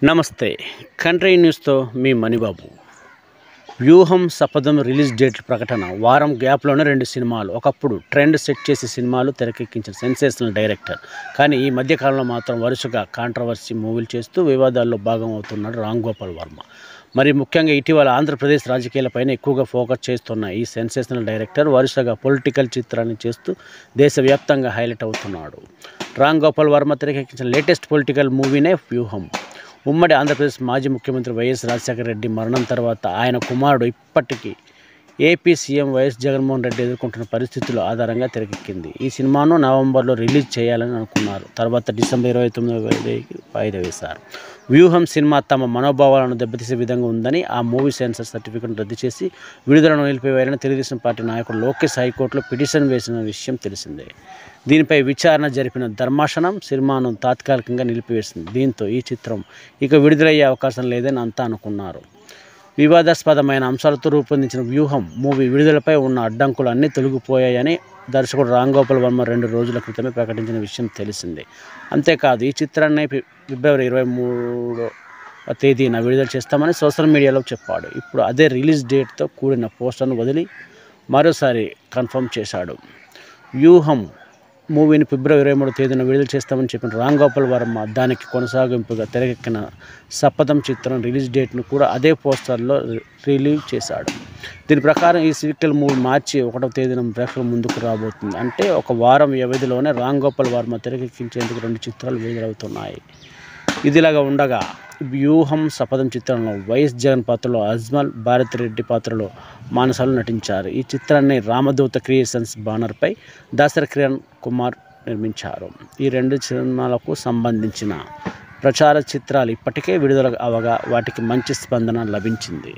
నమస్తే కంట్రీ న్యూస్తో మీ మణిబాబు. వ్యూహం శపథం రిలీజ్ డేట్ ప్రకటన. వారం గ్యాప్లోనే 2 సినిమాలు. ఒకప్పుడు ట్రెండ్ సెట్ చేసే సినిమాలు తెరకెక్కించిన సెన్సేషనల్ డైరెక్టర్. కానీ ఈ మధ్యకాలంలో మాత్రం వరుసగా కాంట్రవర్సీ మూవీలు చేస్తూ వివాదాల్లో భాగం అవుతున్నాడు రామ్ గోపాల్ వర్మ. మరి ముఖ్యంగా ఇటీవల ఆంధ్రప్రదేశ్ రాజకీయాలపైన ఎక్కువగా ఫోకస్ చేస్తున్న ఈ సెన్సేషనల్ డైరెక్టర్ వరుసగా పొలిటికల్ చిత్రాన్ని చేస్తూ దేశవ్యాప్తంగా హైలైట్ అవుతున్నాడు. రామ్ గోపాల్ వర్మ తెరకెక్కించిన లేటెస్ట్ పొలిటికల్ మూవీనే వ్యూహం. ఉమ్మడి ఆంధ్రప్రదేశ్ మాజీ ముఖ్యమంత్రి వైఎస్ రాజశేఖర రెడ్డి మరణం తర్వాత ఆయన కుమారుడు ఇప్పటికీ AP CM YS Jaganmohan Reddy ఎదుర్కొంటున్న పరిస్థితుల ఆధారంగా తెరకెక్కింది. ఈ సినిమాను నవంబర్లో రిలీజ్ చేయాలని అనుకున్నారు. తర్వాత డిసెంబర్ 29కి వాయిదా వేశారు. వ్యూహం సినిమా తమ మనోభావాలను దెబ్బతీసే విధంగా ఉందని ఆ మూవీ సెన్సార్ సర్టిఫికెట్ను రద్దు చేసి విడుదలను నిలిపివేయాలని తెలుగుదేశం పార్టీ నాయకుడు లోకేష్ హైకోర్టులో పిటిషన్ వేసిన విషయం తెలిసిందే. దీనిపై విచారణ జరిపిన ధర్మాసనం సినిమాను తాత్కాలికంగా నిలిపివేసింది. దీంతో ఈ చిత్రం ఇక విడుదలయ్యే అవకాశం లేదని అంతా అనుకున్నారు. వివాదాస్పదమైన అంశాలతో రూపొందించిన వ్యూహం మూవీ విడుదలపై ఉన్న అడ్డంకులు అన్నీ తొలగిపోయాయని దర్శకుడు రామ్ గోపాల్ వర్మ 2 రోజుల క్రితమే ప్రకటించిన విషయం తెలిసిందే. అంతేకాదు ఈ చిత్రాన్ని ఫిబ్రవరి 23వ తేదీన విడుదల చేస్తామని సోషల్ మీడియాలో చెప్పాడు. ఇప్పుడు అదే రిలీజ్ డేట్తో కూడిన పోస్టర్ను వదిలి మరోసారి కన్ఫర్మ్ చేశాడు. వ్యూహం మూవీని ఫిబ్రవరి 23వ తేదీన విడుదల చేస్తామని చెప్పిన రామ్ గోపాల్ వర్మ దానికి కొనసాగింపుగా తెరకెక్కిన శపథం చిత్రం రిలీజ్ డేట్ను కూడా అదే పోస్టర్లో రిలీవ్ చేశాడు. దీని ప్రకారం ఈ సీక్వెల్ మూవీ మార్చి 1వ తేదీన ప్రేక్షకుల ముందుకు రాబోతుంది. అంటే ఒక వారం వ్యవధిలోనే రామ్ గోపాల్ వర్మ తెరకెక్కించేందుకు 2 చిత్రాలు విడుదలవుతున్నాయి. ఇదిలాగా ఉండగా వ్యూహం శపథం చిత్రంలో వైఎస్ జగన్ పాత్రలో అజ్మల్, భారతిరెడ్డి పాత్రలో మానసాలు నటించారు. ఈ చిత్రాన్ని రామదూత క్రియేషన్స్ బ్యానర్పై దాసరి కిరణ్ కుమార్ నిర్మించారు. ఈ 2 సినిమాలకు సంబంధించిన ప్రచార చిత్రాలు ఇప్పటికే విడుదల అవగా వాటికి మంచి స్పందన లభించింది.